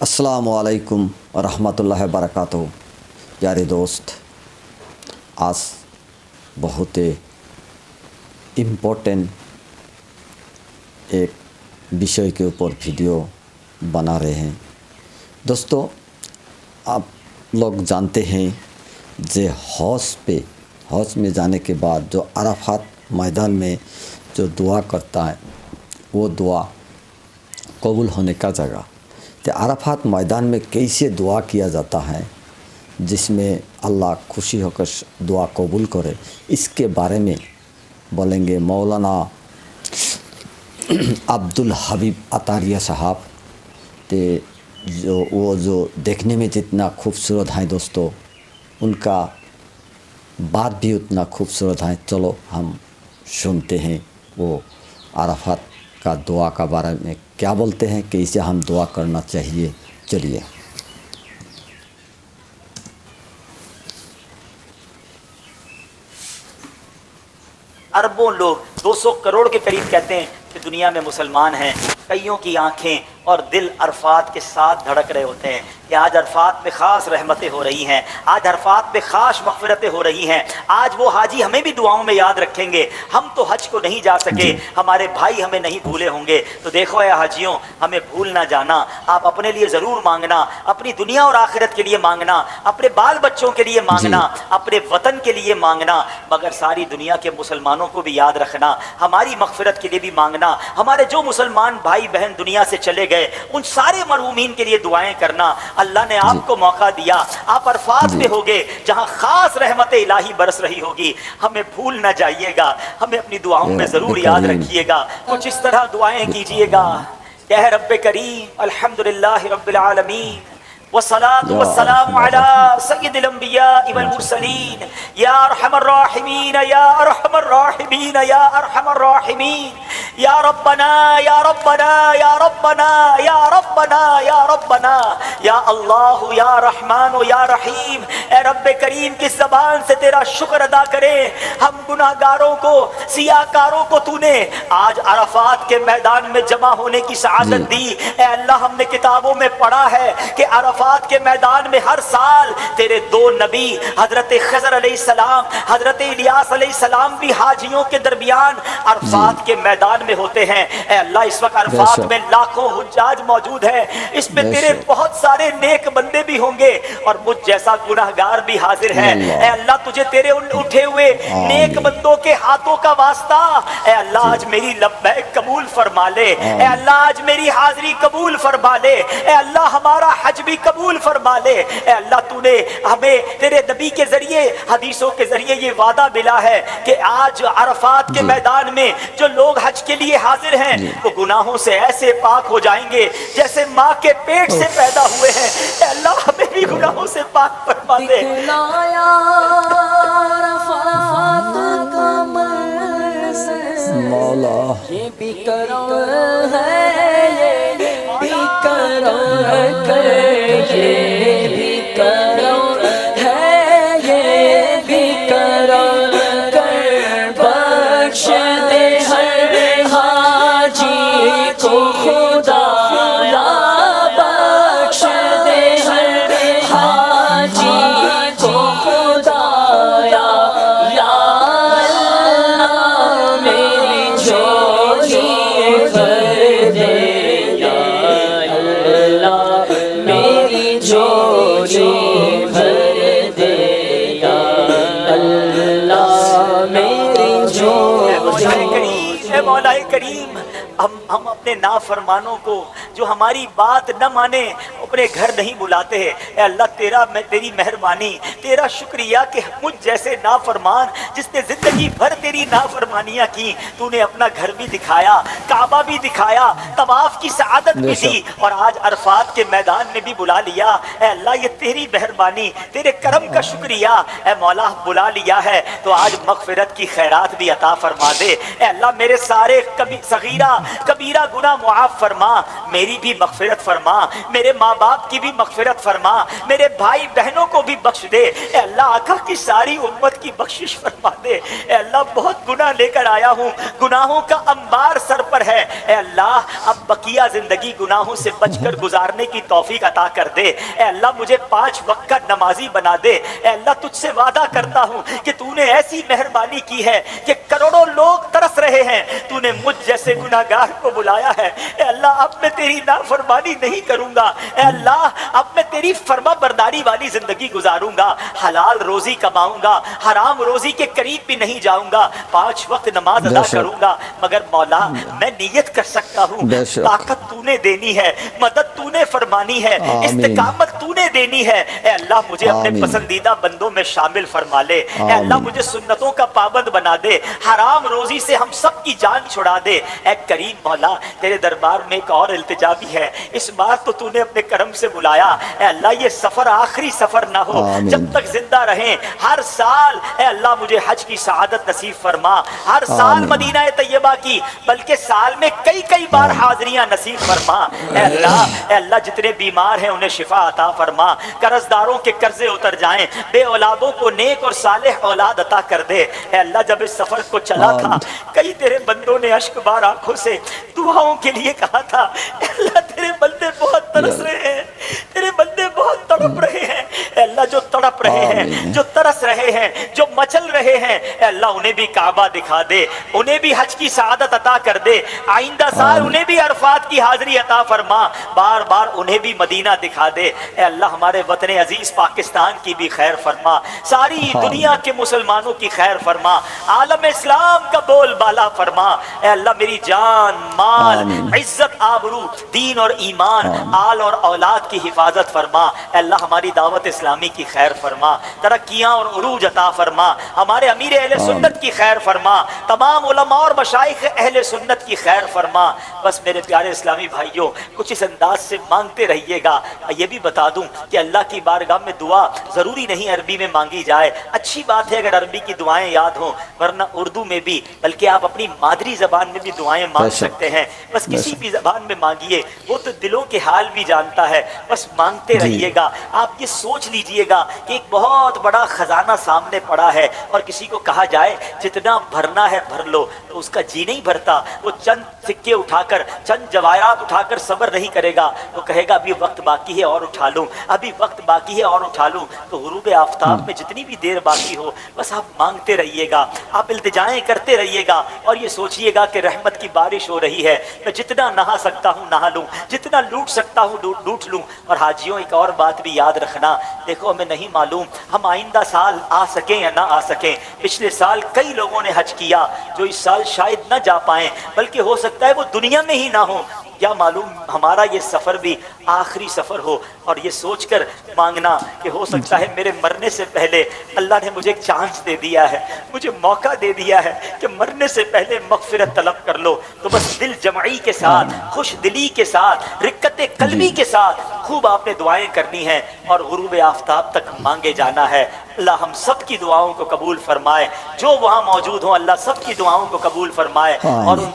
अस्सलामु अलैकुम रहमतुल्लाहि व बरकातहू। प्यारे दोस्त, आज बहुत इम्पोर्टेंट एक विषय के ऊपर वीडियो बना रहे हैं। दोस्तों, आप लोग जानते हैं जे हौज में जाने के बाद जो अराफात मैदान में जो दुआ करता है वो दुआ कबूल होने का जगह। तो अराफात मैदान में कैसे दुआ किया जाता है जिसमें अल्लाह खुशी होकर दुआ कबूल करे, इसके बारे में बोलेंगे मौलाना अब्दुल हबीब अतारिया साहब। तो जो देखने में जितना खूबसूरत है दोस्तों, उनका बात भी उतना खूबसूरत है। चलो हम सुनते हैं वो अराफात का दुआ का बारे में क्या बोलते हैं, कैसे हम दुआ करना चाहिए। चलिए। अरबों लोग 200 करोड़ के करीब कहते हैं कि दुनिया में मुसलमान हैं। कईयों की आंखें और दिल अरफात के साथ धड़क रहे होते हैं कि आज अरफात में ख़ास रहमतें हो रही हैं, आज अरफात में ख़ास मग़फ़िरतें हो रही हैं। आज वो हाजी हमें भी दुआओं में याद रखेंगे। हम तो हज को नहीं जा सके, हमारे भाई हमें नहीं भूले होंगे। तो देखो या हाजियों, हमें भूल ना जाना। आप अपने लिए ज़रूर मांगना, अपनी दुनिया और आखिरत के लिए मांगना, अपने बाल बच्चों के लिए मांगना, अपने वतन के लिए मांगना, मगर सारी दुनिया के मुसलमानों को भी याद रखना, हमारी मग़फ़िरत के लिए भी मांगना। हमारे जो मुसलमान भाई बहन दुनिया से चले गए उन सारे मरहूमीन के लिए दुआएं करना। अल्लाह ने आपको मौका दिया, आप अरफात में होगे जहां खास रहमत इलाही बरस रही होगी। हमें भूल ना जाइएगा, हमें अपनी दुआओं में जरूर याद रखिएगा। कुछ इस तरह दुआएं कीजिएगा। या रब्बे करीम अल्हम्दुलिल्लाह रब्बिल आलमीन वस्सलातु वस्सलामु अला सय्यिदिल अंबिया वल मुरसलीन या अरहमर राहिमीन या अरहमर राहिमीन या अरहमर राहिमीन या रब्बना या रब्बना या रब्बना या रब्बना या रब्बना या अल्लाह या रहमान या रहीम। ए रब्बे करीम की ज़बान से तेरा शुक्र अदा करें। हम गुनाहगारों को, सियाकारों को तूने आज अराफात के मैदान में जमा होने की सआदत दी। ए अल्लाह, हमने किताबों में पढ़ा है कि अराफात के मैदान में हर साल तेरे दो नबी हजरत खज़र अलैहिस्सलाम, हजरत इलियास अलैहिस्सलाम भी हाजियों के दरमियान अराफात के मैदान में होते हैं। ए अल्लाह, इस वक्त अराफात में लाखों हुज्जाज मौजूद हैं। इसमें तेरे बहुत सारे नेक बंदे भी होंगे और मुझ जैसा गुनाहगार भी हाजिर है। ए अल्लाह, तुझे तेरे उन उठे हुए नेक बंदों के हाथों का वास्ता, ए अल्लाह आज मेरी लब्बैक कबूल फरमा ले। ए अल्लाह आज मेरी हाजिरी कबूल फरमा ले। ए अल्लाह हमारा हज भी कबूल फरमा ले। ए अल्लाह, तूने हमें तेरे नबी के जरिए, हदीसों के जरिए ये वादा मिला है कि आज अरफात के मैदान में जो लोग हज के लिए हाजिर हैं वो गुनाहों से ऐसे पाक हो जाएंगे जैसे माँ के पेट से पैदा हुए हैं। ए अल्लाह, हमें भी गुनाहों से पाक फरमा दे। मौला ये भी करो है, ये भी करो ये भी करो है, ये भी करो कर बख्श दे हर हाजी को खुदाया, बख्श दे हर हाजी को खुदाया। या अल्लाह मेरी झोली भर दे, या अल्लाह मेरी झोली भर दे, या अल्लाह मेरी झोली। मौलाए करीम, हम अपने नाफरमानों को जो हमारी बात न माने अपने घर नहीं बुलाते हैं। ए अल्लाह, तेरी मेहरबानी, तेरा शुक्रिया कि मुझ जैसे नाफरमान जिसने जिंदगी भर तेरी नाफरमानियां की, तूने अपना घर भी दिखाया, काबा भी दिखाया, तवाफ की सआदत भी दी और आज अरफात के मैदान में भी बुला लिया। ए अल्लाह, ये तेरी मेहरबानी, तेरे करम का शुक्रिया। ए मौला, बुला लिया है तो आज मगफिरत की खैरात भी अता फरमा दे। ए अल्लाह, मेरे सारे सगीरा कबीरा गुनाह मुआफ फरमा। मेरी मेरी भी मगफिरत फरमा, मेरे माँ बाप की भी मगफिरत फरमा, मेरे भाई बहनों को भी बख्श दे। ए अल्लाह आका की सारी उम्मत की बख्शिश फरमा दे। ए अल्लाह बहुत गुनाह लेकर आया हूँ, गुनाहों का अंबार सर पर है। ए अल्लाह अब बकिया जिंदगी गुनाहों से बचकर गुजारने की तौफीक अता कर दे। ए अल्लाह मुझे 5 वक्त का नमाजी बना दे। ए अल्लाह तुझसे वादा करता हूँ कि तूने ऐसी मेहरबानी की है कि करोड़ों लोग तरस रहे हैं, तूने मुझ जैसे गुनाहगार को बुलाया है। ए अल्लाह अब मैं तेरी नाफरमानी नहीं करूंगा। ए अल्लाह अब मैं तेरी फरमा बरदारी वाली जिंदगी गुजारूंगा, हलाल रोजी कमाऊंगा, हराम रोजी के करीब भी नहीं जाऊंगा, 5 वक्त नमाज अदा करूंगा। मगर मौला मैं नियत कर सकता हूँ, ताकत तूने देनी है, मदद तूने फरमानी है, इस्तिकामत तूने देनी है। ए अल्लाह मुझे अपने पसंदीदा बंदों में शामिल फरमा ले। ए अल्लाह मुझे सुन्नतों का पाबंद बना दे, हराम रोजी से हम सब की जान छुड़ा दे। ए करीम मौला तेरे दरबार में एक और इल्तिजा भी है, इस बार तो तूने अपने करम से बुलाया। ए अल्लाह ये सफर आखिरी सफर ना हो, जब तक जिंदा रहें हर साल ए अल्लाह मुझे हज की सआदत नसीब फरमा, हर साल मदीना तैयबा की, बल्कि साल में कई कई बार हाजिरियां नसीब फरमा। ए अल्लाह जितने बीमार हैं उन्हें शिफा अता फरमा, कर्जदारों के कर्जे उतर जाएं, बे औलादों को नेक और सालेह औलाद अता कर दे। ए अल्लाह जब इस सफर को चला था कई तेरे बंदों ने अश्क बार आंखों से दुआओं के लिए कहा था। अल्लाह तेरे बंदे बहुत तरस रहे हैं, तेरे बंदे बहुत तड़प रहे हैं। अल्लाह जो तड़प रहे हैं, जो तरस रहे हैं, जो मचल रहे हैं, अल्लाह उन्हें भी काबा दिखा दे, उन्हें भी हज की सआदत अता कर दे। आइंदा साल उन्हें भी अरफात की हाजिरी अता फरमा, बार बार उन्हें भी मदीना दिखा दे। अल्लाह हमारे वतन अजीज पाकिस्तान की भी खैर फरमा, सारी दुनिया के मुसलमानों की खैर फरमा, आलम इस्लाम का बोल बाला फरमा। अल्लाह मेरी जान, माल, इज्जत, आबरू, दीन और ईमान, आल और औलाद की हिफाजत फरमा। अल्लाह हमारी दावत इस्लामी की खैर फरमा, तरक्कियां और उरूज अता फरमा, हमारे अमीर अहले सुन्नत की खैर फरमा, तमाम उलमा और मशाइख अहले सुन्नत की खैर फरमा। बस मेरे प्यारे इस्लामी भाइयों कुछ इस अंदाज से मांगते रहिएगा। ये भी बता दूं कि अल्लाह की बारगाह में दुआ ज़रूरी नहीं अरबी में मांगी जाए, अच्छी बात है अगर अरबी की दुआएं याद हों, वरना उर्दू में भी, बल्कि आप अपनी मादरी ज़बान में भी दुआएं मांग सकते हैं। बस किसी भी ज़बान में मांगिए, वो तो दिलों के हाल भी जानता है। बस मांगते रहिएगा। आप ये सोच लीजिएगा कि एक बहुत बड़ा खजाना सामने पड़ा है और किसी को कहा जाए जितना भरना है भर लो, तो उसका जी नहीं भरता। वो चंद सिक्के उठाकर, चंद जवाहरात उठाकर सब्र नहीं करेगा, वो कहेगा अभी वक्त बाकी है और उठा लूँ, अभी वक्त बाकी है और उठा लूँ। तो गुरूब आफ्ताब में जितनी भी देर बाकी हो, बस आप मांगते रहिएगा, आप इल्तिजाएं करते रहिएगा और ये सोचिएगा कि रहमत की बारिश हो रही है। मैं जितना नहा सकता हूँ नहा लूँ, जितना लूट सकता हूँ लूट लूँ। और हाजियों एक और बात भी याद रखना, देखो हमें नहीं मालूम हम आइंदा साल आ सकें या ना आ सकें। पिछले साल कई लोगों ने हज किया जो इस साल शायद न जा पाएं, बल्कि हो सकता है वो दुनिया में ही ना हो। क्या मालूम हमारा ये सफ़र भी आखिरी सफ़र हो। और ये सोचकर मांगना कि हो सकता है मेरे मरने से पहले अल्लाह ने मुझे एक चांस दे दिया है, मुझे मौका दे दिया है कि मरने से पहले मगफिरत तलब कर लो। तो बस दिल जमाई के साथ, खुश दिली के साथ, रिक्कत कल्बी के साथ खूब आपने दुआएं करनी है और गुरूब आफ्ताब तक मांगे जाना है। अल्लाह हम सब की दुआओं को कबूल फरमाए, जो वहाँ मौजूद हो अल्लाह सब की दुआओं को कबूल फरमाए और उन